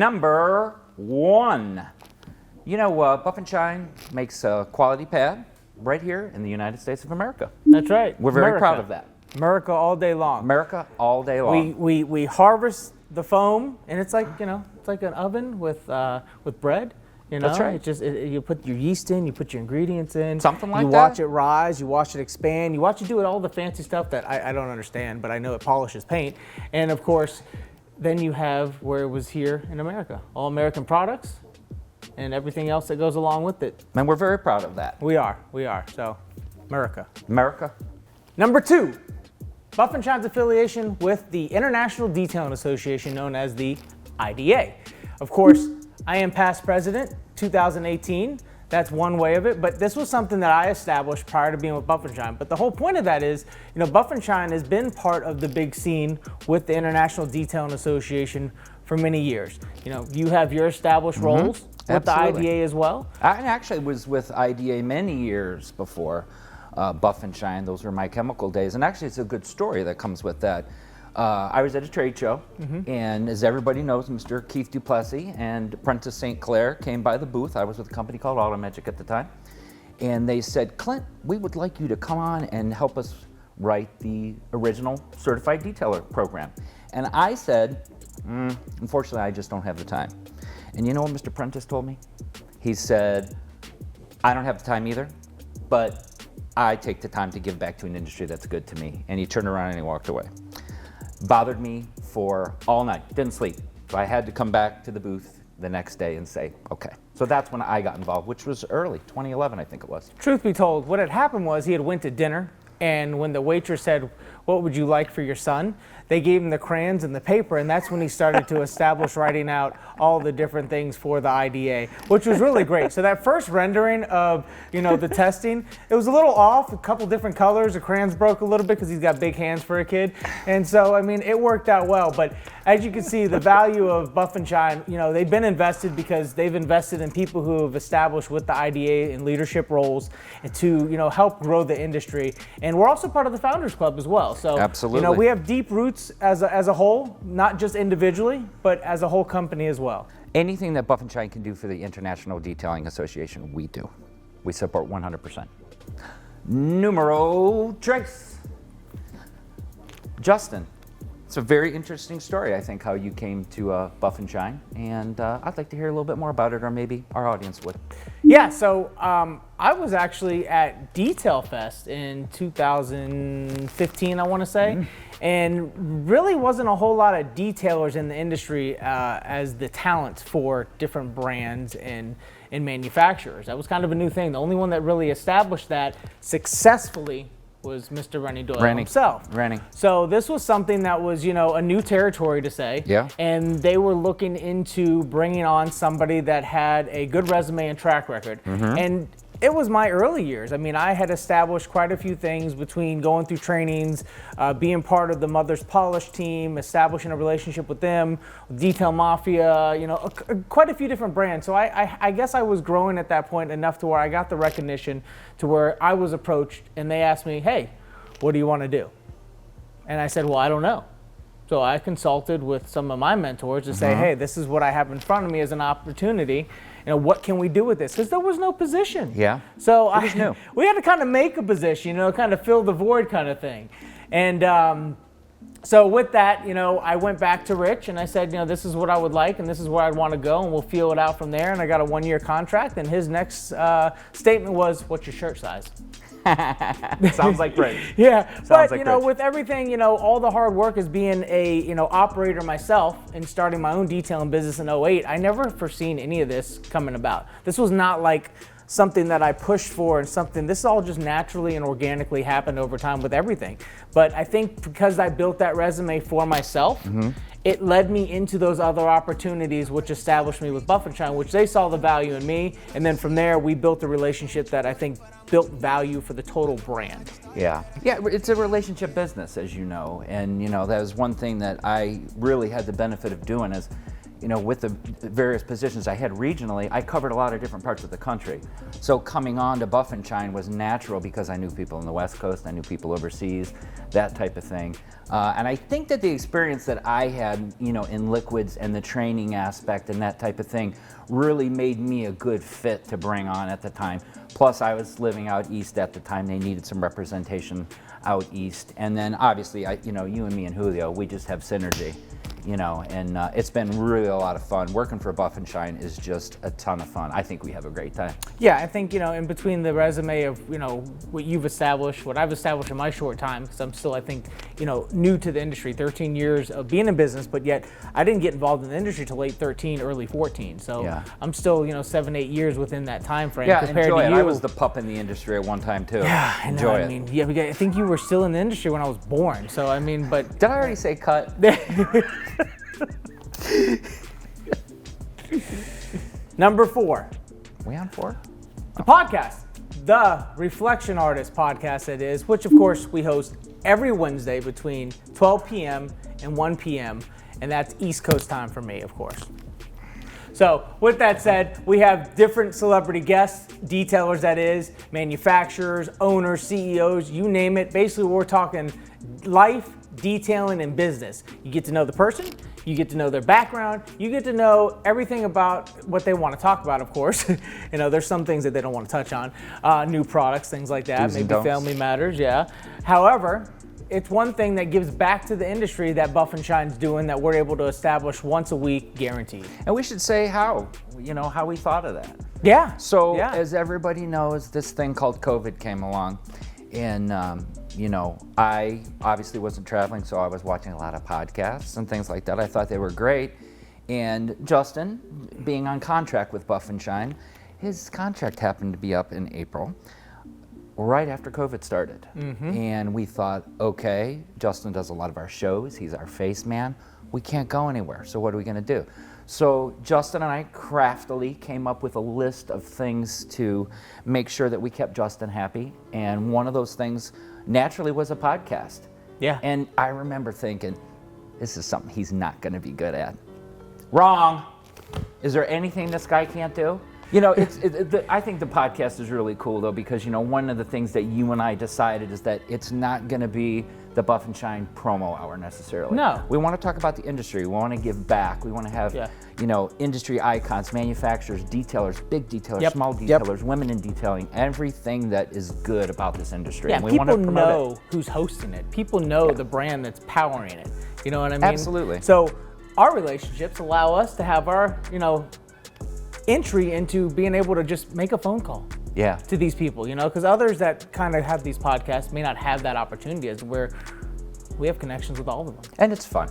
Number 1. You know, Buff and Shine makes a quality pad right here in the United States of America. That's right. We're very proud of that. America all day long. America all day long. We harvest the foam, and it's like, you know, it's like an oven with bread. You know, That's right. It just you put your yeast in, you put your ingredients in. Something like that. You watch it rise, you watch it expand, you watch it do all the fancy stuff that I don't understand, but I know it polishes paint. And of course, then you have where it was here in America, all American products, and everything else that goes along with it. And we're very proud of that. We are. So, America. America. Number 2, Buff and Shine's affiliation with the International Detailing Association, known as the IDA. Of course, I am past president, 2018. That's one way of it, but this was something that I established prior to being with Buff and Shine. But the whole point of that is, you know, Buff and Shine has been part of the big scene with the International Detailing Association for many years. You know, you have your established roles with Absolutely. the IDA as well. I actually was with IDA many years before Buff and Shine. Those were my chemical days. And actually, it's a good story that comes with that. I was at a trade show, and as everybody knows, Mr. Keith Duplessis and Apprentice St. Clair came by the booth. I was with a company called Automagic at the time. And they said, Clint, we would like you to come on and help us write the original Certified Detailer program. And I said, unfortunately, I just don't have the time. And you know what Mr. Prentice told me? He said, I don't have the time either, but I take the time to give back to an industry that's good to me. And he turned around and he walked away. Bothered me for all night, didn't sleep. So I had to come back to the booth the next day and say, okay. So that's when I got involved, which was early, 2011, I think it was. Truth be told, what had happened was he had went to dinner, and when the waitress said, what would you like for your son? They gave him the crayons and the paper, and that's when he started to establish writing out all the different things for the IDA, which was really great. So that first rendering of, you know, the testing, it was a little off, a couple different colors. The crayons broke a little bit because he's got big hands for a kid. And so, I mean, it worked out well. But as you can see, the value of Buff and Shine, you know, they've been invested because they've invested in people who have established with the IDA in leadership roles and to, you know, help grow the industry. And we're also part of the Founders Club as well. So, absolutely. You know, we have deep roots as a whole, not just individually, but as a whole company as well. Anything that Buff and Shine can do for the International Detailing Association, we do. We support 100%. Numero 3. Justin, it's a very interesting story, I think, how you came to Buff and Shine, and I'd like to hear a little bit more about it, or maybe our audience would. Yeah, so I was actually at Detail Fest in 2015, I want to say, and really wasn't a whole lot of detailers in the industry as the talents for different brands and manufacturers. That was kind of a new thing. The only one that really established that successfully was Mr. Rennie Doyle himself. Rennie. So this was something that was, you know, a new territory to say. Yeah. And they were looking into bringing on somebody that had a good resume and track record. And it was my early years. I mean, I had established quite a few things between going through trainings, being part of the Mother's Polish team, establishing a relationship with them, Detail Mafia, you know, quite a few different brands. So I guess I was growing at that point enough to where I got the recognition to where I was approached and they asked me, hey, what do you want to do? And I said, well, I don't know. So I consulted with some of my mentors to say, hey, this is what I have in front of me as an opportunity. You know, what can we do with this? Because there was no position. Yeah. So we had to kind of make a position, you know, kind of fill the void kind of thing. And so with that, you know, I went back to Rich and I said, you know, this is what I would like and this is where I'd want to go and we'll feel it out from there. And I got a 1-year contract and his next statement was, what's your shirt size? Sounds like Rich. Yeah, Sounds but like you know, Rich. with everything, you know, all the hard work as being a, you know, operator myself and starting my own detailing business in '08, I never foreseen any of this coming about. This was not like something that I pushed for and something, this all just naturally and organically happened over time with everything. But I think because I built that resume for myself, it led me into those other opportunities which established me with Buff and Shine, which they saw the value in me. And then from there, we built a relationship that I think built value for the total brand. Yeah, it's a relationship business, as you know. And, you know, that was one thing that I really had the benefit of doing is, with the various positions I had regionally, I covered a lot of different parts of the country. So coming on to Buff and Shine was natural because I knew people on the West Coast, I knew people overseas, that type of thing. And I think that the experience that I had, in liquids and the training aspect and that type of thing really made me a good fit to bring on at the time. Plus, I was living out east at the time. They needed some representation out east. And then obviously, you and me and Julio, we just have synergy. And it's been really a lot of fun. Working for Buff and Shine is just a ton of fun. I think we have a great time. Yeah, I think, in between the resume of, what you've established, what I've established in my short time, because I'm still, I think, new to the industry, 13 years of being in business, but yet I didn't get involved in the industry till late 13, early 14. So yeah. I'm still, 7, 8 years within that time frame. Yeah, compared enjoy to it. you. I was the pup in the industry at one time too. Yeah, I know. Enjoy I it. mean, yeah, I think you were still in the industry when I was born. So I mean, but Did I already say cut? Number 4. We on 4? The podcast, the Reflection Artist podcast it is, which of course we host every Wednesday between 12 p.m. and 1 p.m. and that's East Coast time for me, of course. So with that said, we have different celebrity guests, detailers that is, manufacturers, owners, CEOs, you name it. Basically, we're talking life, detailing, and business. You get to know the person, you get to know their background, you get to know everything about what they want to talk about, of course. There's some things that they don't want to touch on, new products, things like that, Do's and maybe don'ts. family matters, yeah. However, it's one thing that gives back to the industry that Buff and Shine's doing that we're able to establish once a week, guaranteed. And we should say how we thought of that. Yeah. So yeah. as everybody knows, this thing called COVID came along. And, I obviously wasn't traveling, so I was watching a lot of podcasts and things like that. I thought they were great. And Justin, being on contract with Buff and Shine, his contract happened to be up in April, right after COVID started. Mm-hmm. And we thought, okay, Justin does a lot of our shows. He's our face man. We can't go anywhere. So what are we going to do? So Justin and I craftily came up with a list of things to make sure that we kept Justin happy. And one of those things naturally was a podcast. Yeah. And I remember thinking, this is something he's not going to be good at. Wrong. Is there anything this guy can't do? I think the podcast is really cool though, because one of the things that you and I decided is that it's not going to be the Buff and Shine promo hour necessarily. No. We want to talk about the industry. We want to give back. We want to have, industry icons, manufacturers, detailers, big detailers, Yep. small Yep. detailers, women in detailing, everything that is good about this industry. Yeah, and we people want to promote know it. who's hosting it. People know the brand that's powering it. You know what I mean? Absolutely. So our relationships allow us to have our, entry into being able to just make a phone call Yeah. to these people, because others that kind of have these podcasts may not have that opportunity as where we have connections with all of them. And it's fun.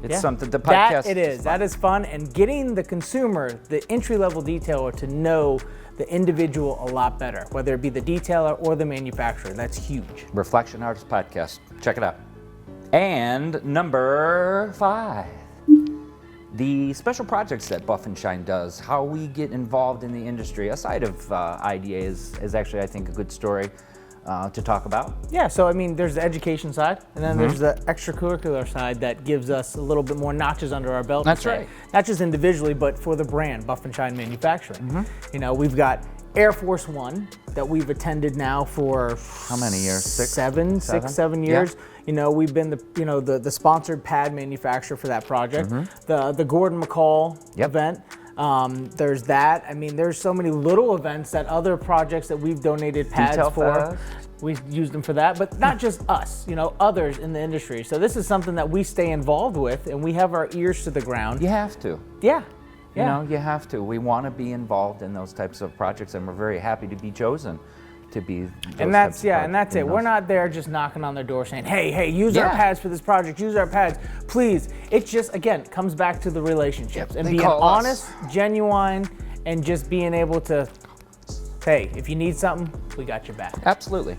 It's Yeah. something, the podcast That it is. fun. That is fun. And getting the consumer, the entry-level detailer, to know the individual a lot better, whether it be the detailer or the manufacturer. That's huge. Reflection Artist Podcast. Check it out. And number 5, the special projects that Buff and Shine does, how we get involved in the industry, aside of IDA, is actually, I think, a good story to talk about. Yeah, so I mean, there's the education side, and then there's the extracurricular side that gives us a little bit more notches under our belt. That's right. Not just individually, but for the brand, Buff and Shine Manufacturing. We've got Air Force One that we've attended now for How many years? 7 7 years. We've been the sponsored pad manufacturer for that project. The Gordon McCall Yep. event. There's that. I mean, there's so many little events that other projects that we've donated pads Detail for. Fest. We use them for that, but not just us, others in the industry. So this is something that we stay involved with, and we have our ears to the ground. You have to. Yeah. You have to. We want to be involved in those types of projects, and we're very happy to be chosen to be those And types that's of and that's it. We're not there just knocking on their door saying, hey, use our Yeah. pads for this project, use our pads, please. It just, again, comes back to the relationships and They being call us. honest, genuine, and just being able to, hey, if you need something, we got your back. Absolutely.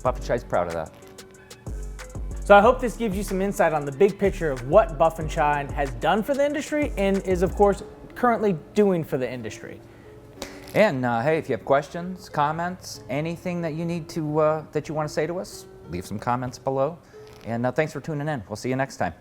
Buff and Shine's proud of that. So I hope this gives you some insight on the big picture of what Buff and Shine has done for the industry and is, of course, currently doing for the industry. And hey, if you have questions, comments, anything that you need to that you want to say to us, leave some comments below. And thanks for tuning in. We'll see you next time.